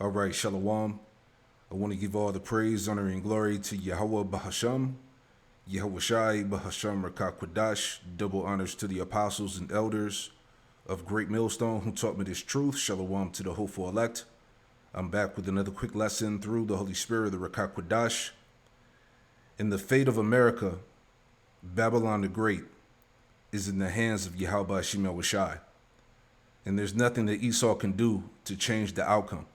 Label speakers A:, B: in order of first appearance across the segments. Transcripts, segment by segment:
A: All right, Shalom. I want to give all the praise, honor, and glory to Yahweh Bahasham, Yahweh Shai Bahasham Rakakwadash. Double honors to the apostles and elders of Great Millstone who taught me this truth. Shalom to the hopeful elect. I'm back with another quick lesson through the Holy Spirit of the Rakakwadash. In the fate of America, Babylon the Great is in the hands of Yahweh Shemel Shai. And there's nothing that Esau can do to change the outcome.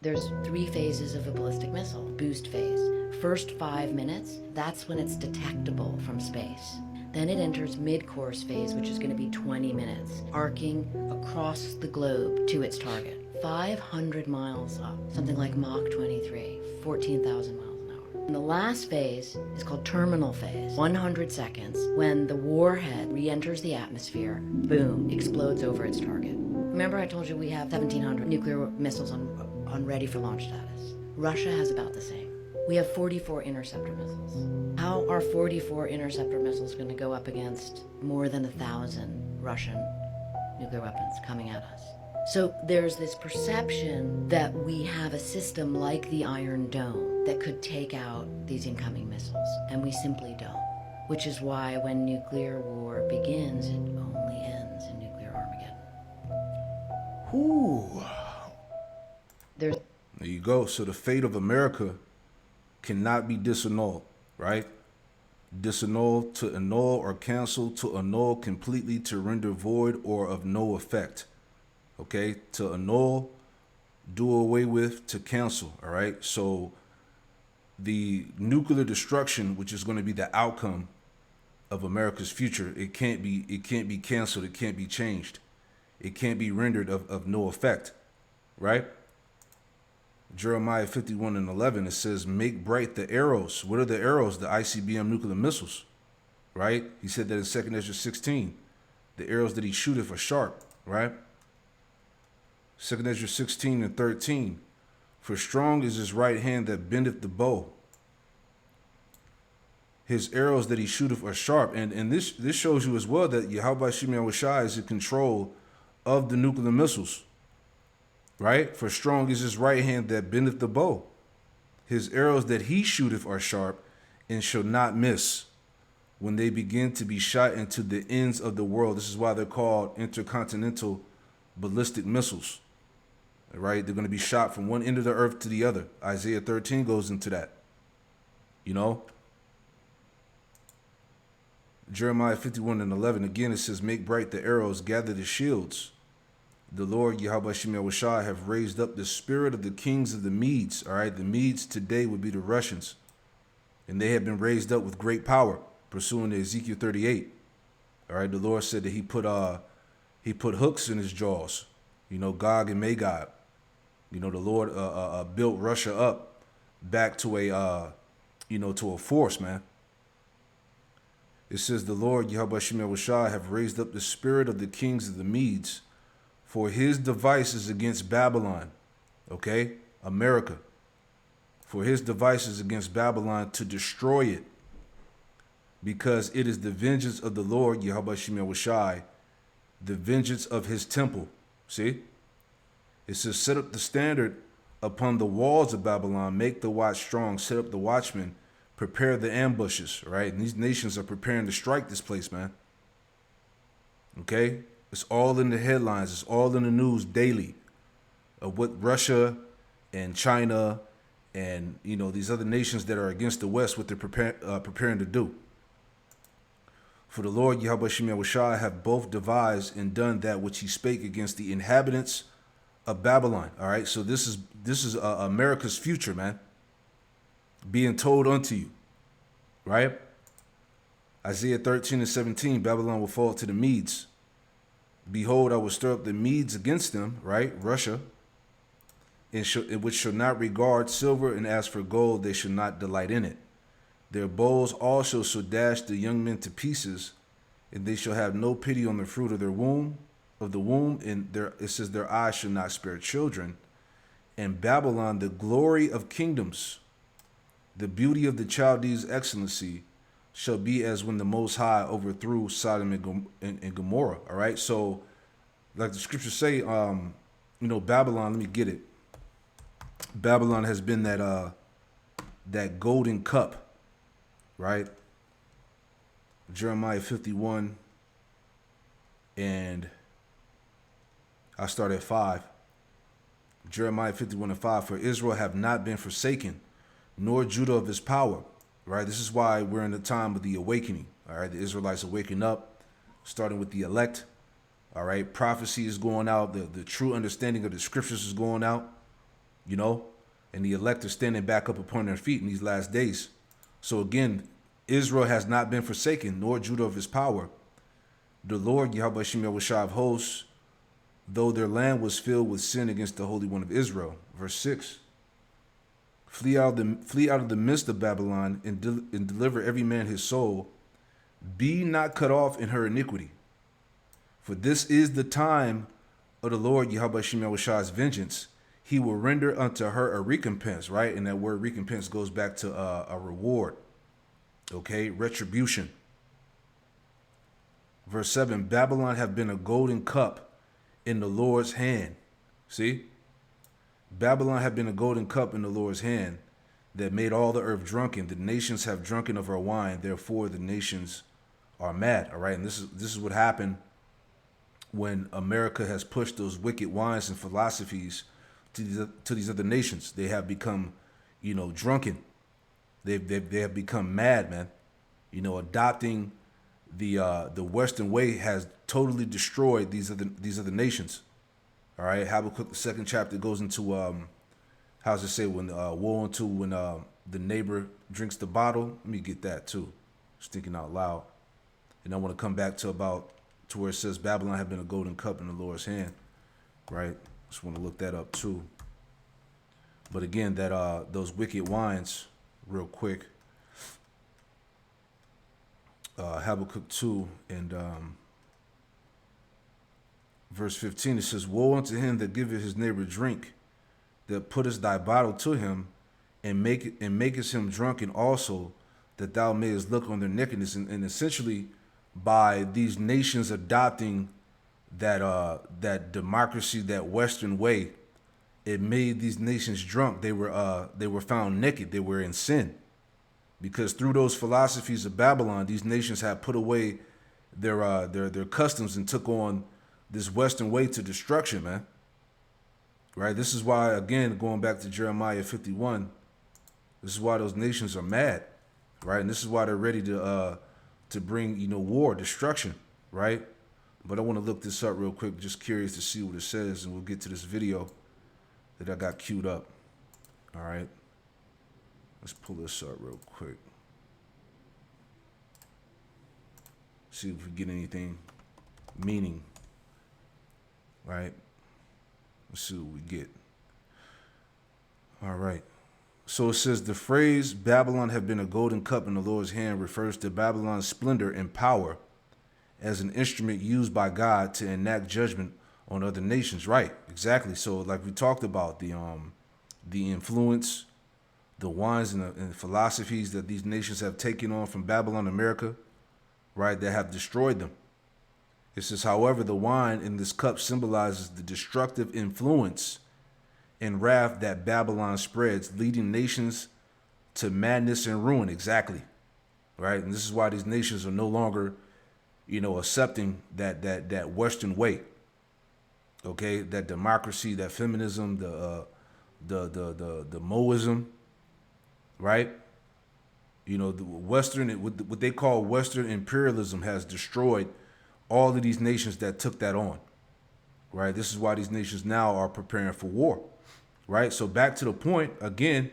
B: There's 3 phases of a ballistic missile. Boost phase. First 5 minutes, that's when it's detectable from space. Then it enters mid-course phase, which is going to be 20 minutes, arcing across the globe to its target. 500 miles up, something like Mach 23, 14,000 miles an hour. And the last phase is called terminal phase. 100 seconds, when the warhead re-enters the atmosphere, boom, explodes over its target. Remember I told you we have 1,700 nuclear missiles on ready for launch status. Russia has about the same. We have 44 interceptor missiles. How are 44 interceptor missiles going to go up against more than 1,000 Russian nuclear weapons coming at us? So there's this perception that we have a system like the Iron Dome that could take out these incoming missiles, and we simply don't. Which is why when nuclear war begins, it only ends in nuclear Armageddon.
A: Whew.
B: There's
A: There you go. So the fate of America cannot be disannulled, right? Disannul, to annul or cancel, to annul completely, to render void or of no effect. Okay? To annul, do away with, to cancel, all right? So the nuclear destruction, which is going to be the outcome of America's future, it can't be canceled, it can't be changed. It can't be rendered of no effect, right? Jeremiah 51:11, it says, make bright the arrows. What are the arrows? The ICBM nuclear missiles, right? He said that in 2nd Ezra 16. The arrows that he shooteth are sharp, right? 2nd Ezra 16:13. For strong is his right hand that bendeth the bow. His arrows that he shooteth are sharp. And this shows you as well that Yahweh Shemel Shai is in control of the nuclear missiles. Right? For strong is his right hand that bendeth the bow. His arrows that he shooteth are sharp, and shall not miss when they begin to be shot into the ends of the world. This is why they're called intercontinental ballistic missiles. Right? They're going to be shot from one end of the earth to the other. Isaiah 13 goes into that. You know? Jeremiah 51:11, again it says, make bright the arrows, gather the shields. The Lord Yahweh Shemel Shai have raised up the spirit of the kings of the Medes. All right, the Medes today would be the Russians, and they have been raised up with great power, pursuing Ezekiel 38. All right, the Lord said that He put hooks in His jaws. You know, Gog and Magog. You know, the Lord built Russia up back to to a force, man. It says the Lord Yahweh Shemel Shai have raised up the spirit of the kings of the Medes. For his devices against Babylon, okay, America, for his devices against Babylon to destroy it, because it is the vengeance of the Lord, Yahweh Shemel Shai, the vengeance of his temple. See? It says, set up the standard upon the walls of Babylon, make the watch strong, set up the watchmen, prepare the ambushes, right? And these nations are preparing to strike this place, man. Okay? It's all in the headlines. It's all in the news daily of what Russia and China and, these other nations that are against the West, what they're preparing to do. For the Lord Yahweh Shemel Shai have both devised and done that which he spake against the inhabitants of Babylon. All right, so this is America's future, man, being told unto you, right? Isaiah 13:17, Babylon will fall to the Medes. Behold, I will stir up the Medes against them, right? Russia, which shall not regard silver, and as for gold, they shall not delight in it. Their bows also shall dash the young men to pieces, and they shall have no pity on the fruit of their womb, and it says their eyes shall not spare children. And Babylon, the glory of kingdoms, the beauty of the Chaldees' excellency, shall be as when the Most High overthrew Sodom and Gomorrah. All right, so like the scriptures say, Babylon, let me get it. Babylon has been that golden cup, right? Jeremiah 51, and I start at 5. Jeremiah 51 and 5, for Israel have not been forsaken, nor Judah of his power, right? This is why we're in the time of the awakening, all right? The Israelites are waking up, starting with the elect, all right? Prophecy is going out. The true understanding of the scriptures is going out, and the elect are standing back up upon their feet in these last days. So again, Israel has not been forsaken, nor Judah of his power. The Lord, Yahweh Shem Yahushua of hosts, though their land was filled with sin against the Holy One of Israel. Verse 6. Flee out of the midst of Babylon and deliver every man his soul. Be not cut off in her iniquity. For this is the time of the Lord Yahweh Shem Yahushua's vengeance. He will render unto her a recompense, right? And that word recompense goes back to a reward. Okay, retribution. Verse 7, Babylon have been a golden cup in the Lord's hand. See? Babylon have been a golden cup in the Lord's hand that made all the earth drunken. The nations have drunken of her wine, therefore the nations are mad. All right, and this is what happened when America has pushed those wicked wines and philosophies to these other nations. They have become, drunken. They have become mad, man. Adopting the Western way has totally destroyed these other nations. All right, Habakkuk the 2nd chapter goes into how's it say, when woe unto when the neighbor drinks the bottle. Let me get that too. Just thinking out loud, and I want to come back to where it says Babylon had been a golden cup in the Lord's hand. Right. Just want to look that up too. But again, that those wicked wines, real quick. Habakkuk 2 and verse 15, it says, woe unto him that giveth his neighbor drink, that puttest thy bottle to him, and makest him drunken also, that thou mayest look on their nakedness. And essentially, by these nations adopting that democracy, that Western way, it made these nations drunk. They were found naked. They were in sin, because through those philosophies of Babylon, these nations had put away their customs and took on this Western way to destruction, man. Right? This is why, again, going back to Jeremiah 51, this is why those nations are mad, right? And this is why they're ready to bring, war, destruction, right? But I want to look this up real quick, just curious to see what it says, and we'll get to this video that I got queued up. All right. Let's pull this up real quick. See if we get anything meaning. Right? Let's see what we get. All right. So it says the phrase Babylon have been a golden cup in the Lord's hand refers to Babylon's splendor and power as an instrument used by God to enact judgment on other nations. Right, exactly. So like we talked about, the influence, the wines and the philosophies that these nations have taken on from Babylon, America, right, that have destroyed them. It says, however, the wine in this cup symbolizes the destructive influence and wrath that Babylon spreads, leading nations to madness and ruin. Exactly. Right. And this is why these nations are no longer, accepting that Western way. OK, that democracy, that feminism, the Moism. Right. The Western, what they call Western imperialism has destroyed all of these nations that took that on, right? This is why these nations now are preparing for war, right? So back to the point again,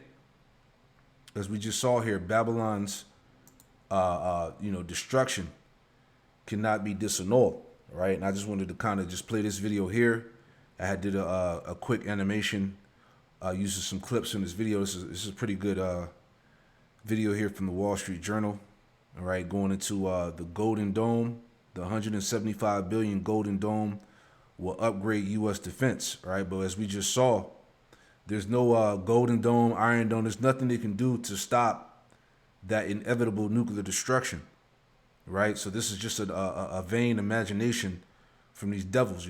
A: as we just saw here, Babylon's, destruction cannot be disannulled, right? And I just wanted to kind of just play this video here. I had did a quick animation using some clips from this video. This is a pretty good video here from the Wall Street Journal, all right? Going into the Golden Dome. The 175 billion Golden Dome will upgrade U.S. defense, right? But as we just saw, there's no Golden Dome, Iron Dome. There's nothing they can do to stop that inevitable nuclear destruction, right? So this is just a vain imagination from these devils,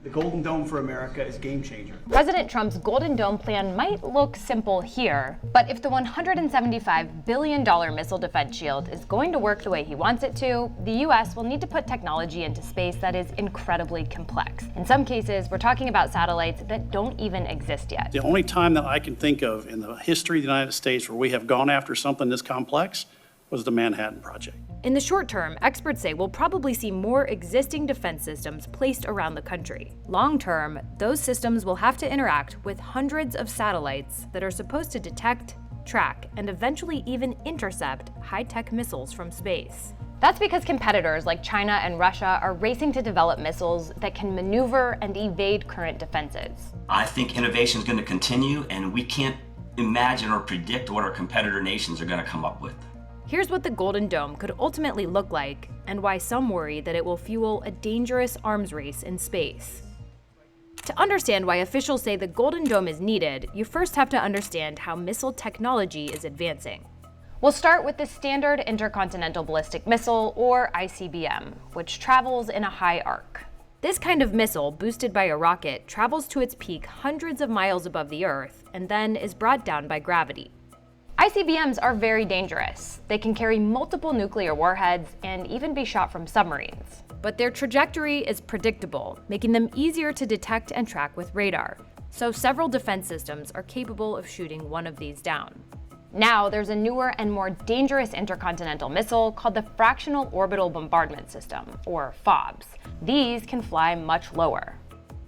C: The Golden Dome for America is a game changer.
D: President Trump's Golden Dome plan might look simple here, but if the $175 billion missile defense shield is going to work the way he wants it to, the US will need to put technology into space that is incredibly complex. In some cases, we're talking about satellites that don't even exist yet.
E: The only time that I can think of in the history of the United States where we have gone after something this complex was the Manhattan Project.
D: In the short term, experts say we'll probably see more existing defense systems placed around the country. Long term, those systems will have to interact with hundreds of satellites that are supposed to detect, track, and eventually even intercept high-tech missiles from space. That's because competitors like China and Russia are racing to develop missiles that can maneuver and evade current defenses.
F: I think innovation is going to continue, and we can't imagine or predict what our competitor nations are going to come up with.
D: Here's what the Golden Dome could ultimately look like, and why some worry that it will fuel a dangerous arms race in space. To understand why officials say the Golden Dome is needed, you first have to understand how missile technology is advancing. We'll start with the Standard Intercontinental Ballistic Missile, or ICBM, which travels in a high arc. This kind of missile, boosted by a rocket, travels to its peak hundreds of miles above the Earth, and then is brought down by gravity. ICBMs are very dangerous. They can carry multiple nuclear warheads and even be shot from submarines. But their trajectory is predictable, making them easier to detect and track with radar. So several defense systems are capable of shooting one of these down. Now there's a newer and more dangerous intercontinental missile called the Fractional Orbital Bombardment System, or FOBS. These can fly much lower.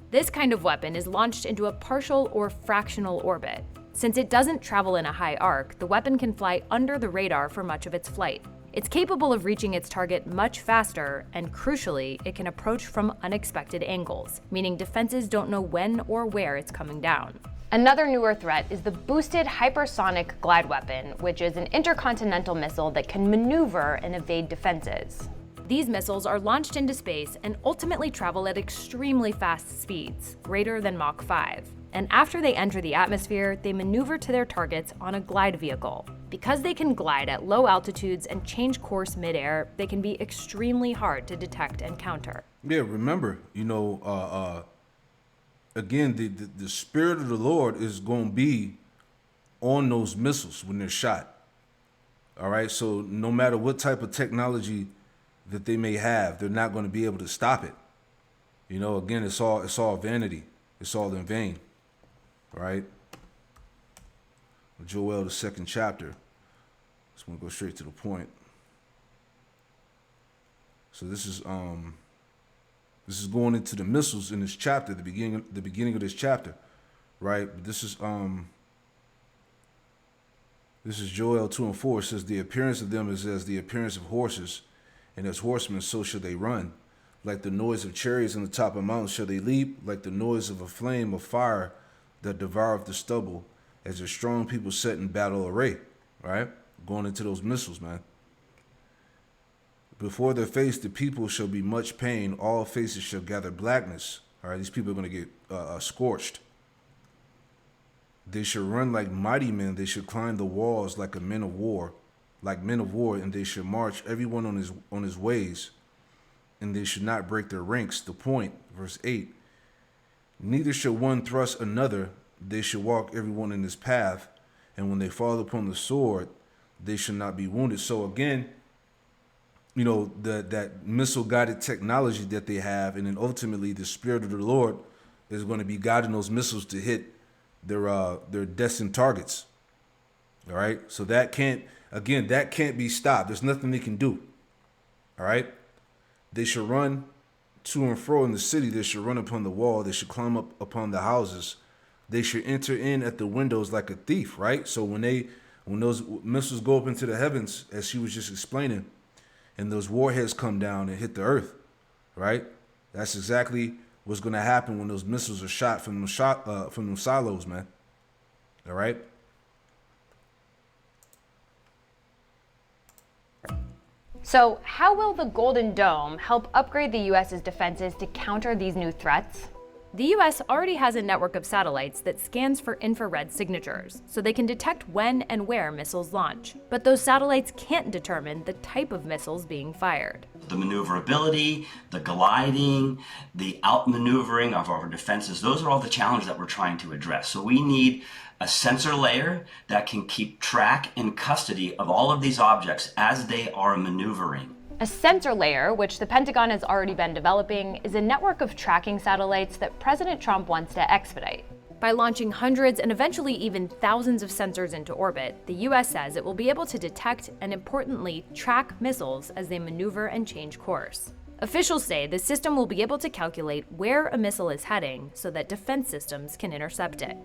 D: This kind of weapon is launched into a partial or fractional orbit. Since it doesn't travel in a high arc, the weapon can fly under the radar for much of its flight. It's capable of reaching its target much faster, and crucially, it can approach from unexpected angles, meaning defenses don't know when or where it's coming down. Another newer threat is the Boosted Hypersonic Glide Weapon, which is an intercontinental missile that can maneuver and evade defenses. These missiles are launched into space and ultimately travel at extremely fast speeds, greater than Mach 5. And after they enter the atmosphere, they maneuver to their targets on a glide vehicle. Because they can glide at low altitudes and change course midair, they can be extremely hard to detect and counter.
A: Yeah, remember, again, the Spirit of the Lord is going to be on those missiles when they're shot. All right, so no matter what type of technology that they may have, they're not going to be able to stop it. Again, it's all vanity. It's all in vain. Right? Joel, the 2nd chapter. Just want to go straight to the point. So this is going into the missiles in this chapter, the beginning of this chapter, right? But this is Joel 2 and 4. It says, the appearance of them is as the appearance of horses, and as horsemen so shall they run. Like the noise of chariots on the top of mountains shall they leap, like the noise of a flame of fire that devoureth the stubble, as a strong people set in battle array, right? Going into those missiles, man. Before their face, the people shall be much pain. All faces shall gather blackness. All right, these people are going to get scorched. They shall run like mighty men. They shall climb the walls like men of war, and they shall march everyone on his ways, and they shall not break their ranks. The point, verse 8. Neither shall one thrust another, they shall walk everyone in his path, and when they fall upon the sword, they shall not be wounded. So again, that missile-guided technology that they have, and then ultimately the Spirit of the Lord is going to be guiding those missiles to hit their destined targets. All right? So that can't be stopped. There's nothing they can do. All right? They shall run to and fro in the city, they shall run upon the wall, they shall climb up upon the houses, they shall enter in at the windows like a thief, right? So when those missiles go up into the heavens, as she was just explaining, and those warheads come down and hit the earth, right? That's exactly what's going to happen when those missiles are shot from them silos, man. All right?
D: So how will the Golden Dome help upgrade the US's defenses to counter these new threats? The US already has a network of satellites that scans for infrared signatures, so they can detect when and where missiles launch. But those satellites can't determine the type of missiles being fired.
F: The maneuverability, the gliding, the outmaneuvering of our defenses, those are all the challenges that we're trying to address. So we need a sensor layer that can keep track and custody of all of these objects as they are maneuvering.
D: A sensor layer, which the Pentagon has already been developing, is a network of tracking satellites that President Trump wants to expedite. By launching hundreds and eventually even thousands of sensors into orbit, the US says it will be able to detect and, importantly, track missiles as they maneuver and change course. Officials say the system will be able to calculate where a missile is heading so that defense systems can intercept it.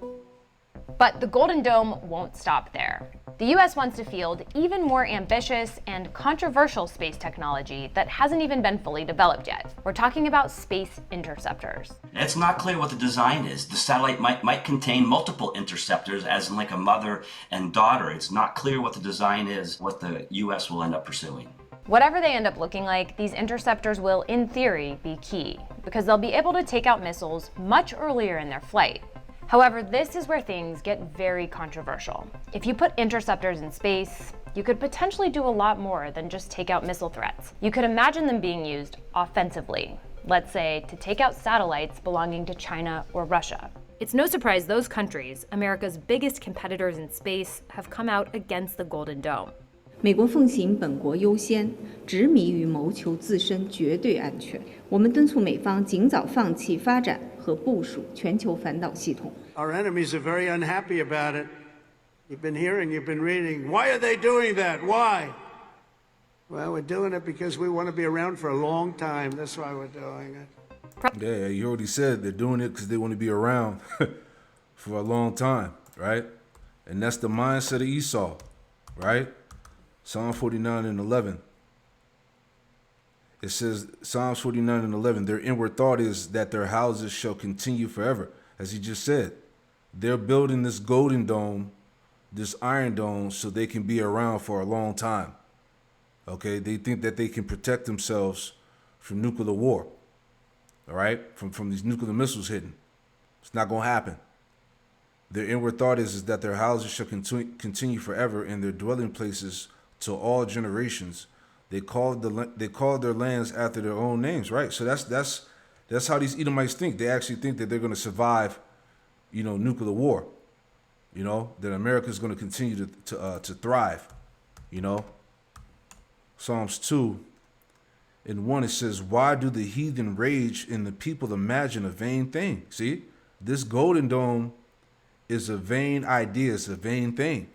D: But the Golden Dome won't stop there. The US wants to field even more ambitious and controversial space technology that hasn't even been fully developed yet. We're talking about space interceptors.
F: It's not clear what the design is. The satellite might contain multiple interceptors, as in like a mother and daughter. It's not clear what the design is, what the US will end up pursuing.
D: Whatever they end up looking like, these interceptors will, in theory, be key, because they'll be able to take out missiles much earlier in their flight. However, this is where things get very controversial. If you put interceptors in space, you could potentially do a lot more than just take out missile threats. You could imagine them being used offensively, let's say to take out satellites belonging to China or Russia. It's no surprise those countries, America's biggest competitors in space, have come out against the Golden Dome.
G: 美国奉行本国优先，执迷于谋求自身绝对安全。我们敦促美方尽早放弃发展和部署全球反导系统。
H: Our enemies are very unhappy about it. You've been hearing, you've been reading. Why are they doing that? Why? Well, we're doing it because we want to be around for a long time. That's why we're doing it.
A: Yeah, you already said they're doing it because they want to be around for a long time, right? And that's the mindset of Esau, right? Psalm 49 and 11. It says, Psalms 49 and 11, their inward thought is that their houses shall continue forever. As he just said, they're building this golden dome, this iron dome, so they can be around for a long time. Okay, they think that they can protect themselves from nuclear war. All right, from these nuclear missiles hitting. It's not going to happen. Their inward thought is that their houses shall continue forever, and their dwelling places to all generations. They called their lands after their own names, right? So that's how these Edomites think. They actually think that they're going to survive, nuclear war. That America is going to continue to thrive. Psalms 2 and 1, it says, "Why do the heathen rage and the people imagine a vain thing?" See, this golden dome is a vain idea. It's a vain thing.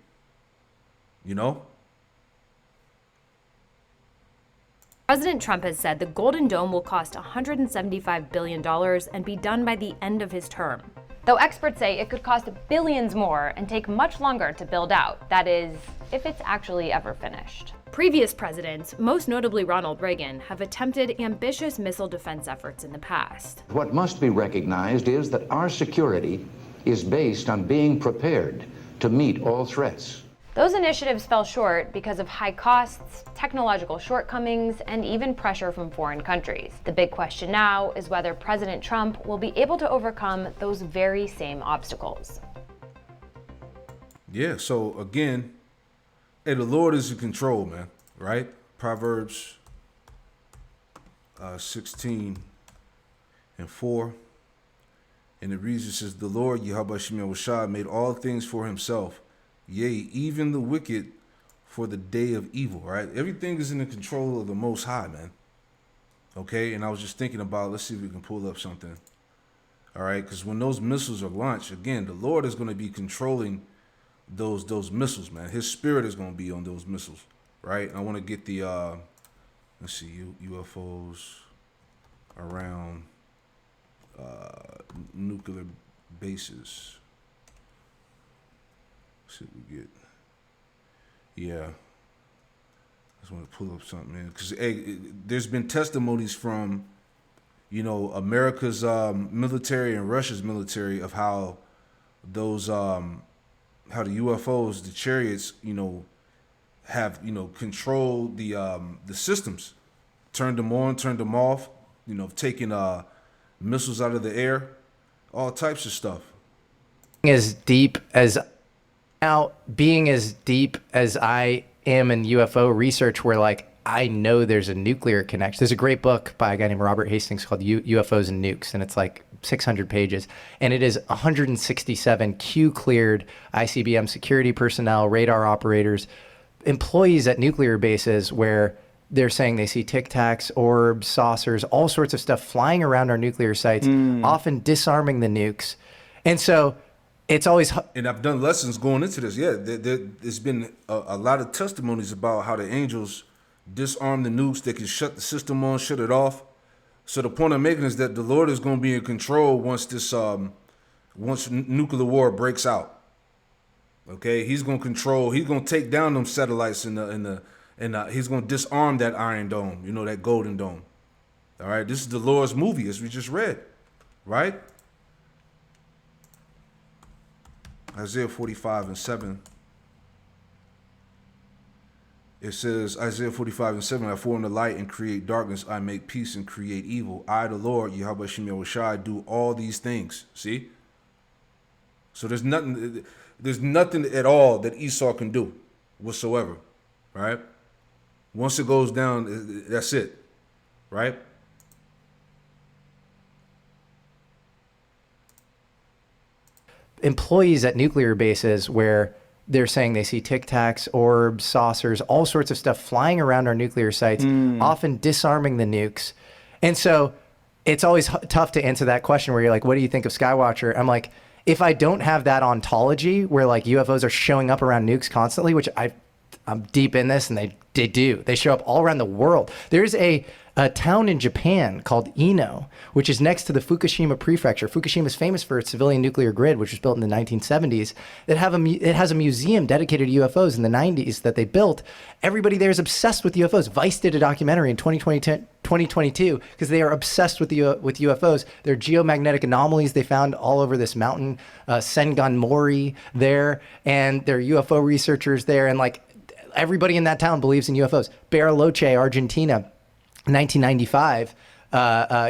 D: President Trump has said the Golden Dome will cost $175 billion and be done by the end of his term. Though experts say it could cost billions more and take much longer to build out, that is, if it's actually ever finished. Previous presidents, most notably Ronald Reagan, have attempted ambitious missile defense efforts in the past.
I: What must be recognized is that our security is based on being prepared to meet all threats.
D: Those initiatives fell short because of high costs, technological shortcomings, and even pressure from foreign countries. The big question now is whether President Trump will be able to overcome those very same obstacles.
A: Yeah, so again, the Lord is in control, man, right? Proverbs 16 and 4. And it reads, it says, "The Lord, Yahweh Shem Yahushua, made all things for himself. Yea, even the wicked for the day of evil," right? Everything is in the control of the Most High, man. Okay, and I was just thinking about, let's see if we can pull up something. All right, because when those missiles are launched, again, the Lord is going to be controlling those missiles, man. His spirit is going to be on those missiles, right? And I want to get the, let's see, UFOs around nuclear bases. See what we get. Yeah. I just want to pull up something, man. Because there's been testimonies from, America's military and Russia's military of how those, how the UFOs, the chariots, have, controlled the systems, turned them on, turned them off, taking missiles out of the air, all types of stuff.
J: As deep as now, being as deep as I am in UFO research, where like I know there's a nuclear connection. There's a great book by a guy named Robert Hastings called UFOs and Nukes, and it's like 600 pages, and it is 167 Q-cleared ICBM security personnel, radar operators, employees at nuclear bases where they're saying they see tic tacs, orbs, saucers, all sorts of stuff flying around our nuclear sites, often disarming the nukes. And so it's always...
A: And I've done lessons going into this. Yeah, there's been a lot of testimonies about how the angels disarm the nukes. They can shut the system on, shut it off. So the point I'm making is that the Lord is going to be in control once this, once nuclear war breaks out. Okay, He's going to control. He's going to take down them satellites and He's going to disarm that Iron Dome. You know, that Golden Dome. All right, this is the Lord's movie, as we just read, right? Isaiah 45:7. It says, Isaiah 45:7, I form the light and create darkness. I make peace and create evil. I, the Lord, Yahweh Shem Yahushai, do all these things. See? So there's nothing at all that Esau can do whatsoever, right? Once it goes down, that's it, right?
J: Employees at nuclear bases where they're saying they see tic tacs, orbs, saucers, all sorts of stuff flying around our nuclear sites, often disarming the nukes. And so it's always tough to answer that question where you're like, what do you think of Skywatcher? I'm like, if I don't have that ontology where like UFOs are showing up around nukes constantly, which I'm deep in this, and they do. They show up all around the world. There's a town in Japan called Ino, which is next to the Fukushima prefecture. Fukushima is famous for its civilian nuclear grid, which was built in the 1970s. It has a museum dedicated to UFOs in the 90s that they built. Everybody there is obsessed with UFOs. Vice did a documentary in 2022 because they are obsessed with UFOs. There are geomagnetic anomalies they found all over this mountain, Sengan Mori there, and there are UFO researchers there, and like everybody in that town believes in UFOs. Bariloche, Argentina, 1995,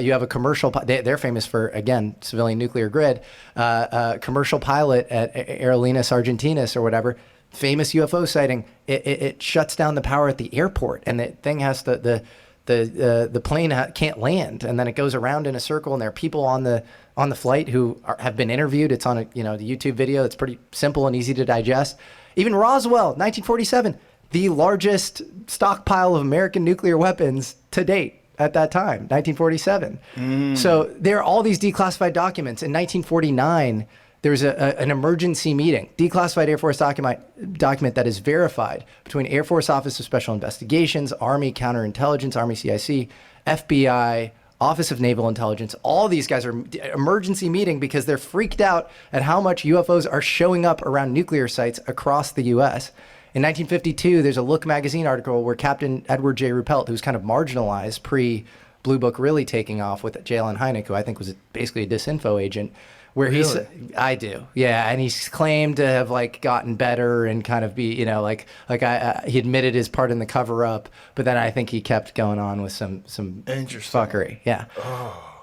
J: you have a commercial, they're famous for, again, civilian nuclear grid, commercial pilot at Aerolíneas Argentinas or whatever, famous UFO sighting. It shuts down the power at the airport, and the thing has the plane can't land, and then it goes around in a circle, and there are people on the flight who have been interviewed. It's on the YouTube video. It's pretty simple and easy to digest. Even Roswell, 1947. The largest stockpile of American nuclear weapons to date at that time, 1947. So there are all these declassified documents. In 1949, there was an emergency meeting, declassified Air Force document that is verified between Air Force Office of Special Investigations, Army Counterintelligence, Army CIC, FBI, Office of Naval Intelligence. All these guys are emergency meeting because they're freaked out at how much UFOs are showing up around nuclear sites across the U.S. In 1952, there's a Look magazine article where Captain Edward J. Ruppelt, who's kind of marginalized pre-Blue Book really taking off with J. Allen Hynek, who I think was basically a disinfo agent, where I do, yeah, and he's claimed to have like gotten better and kind of be, he admitted his part in the cover-up, but then I think he kept going on with some fuckery, yeah,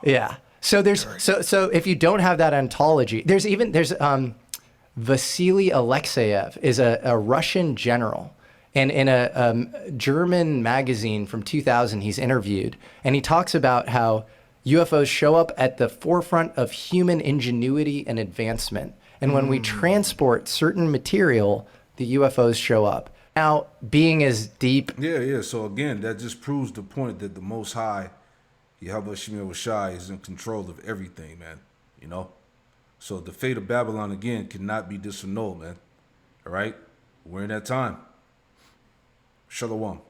J: yeah. So there's so if you don't have that ontology, there's Vasily Alexeyev is a Russian general, and in a German magazine from 2000, he's interviewed, and he talks about how UFOs show up at the forefront of human ingenuity and advancement. And when we transport certain material, the UFOs show up. Now, being as deep...
A: Yeah. So again, that just proves the point that the Most High, Yahweh Shem Yahushai, is in control of everything, man. So the fate of Babylon, again, cannot be disannulled, man. All right? We're in that time. Shalom.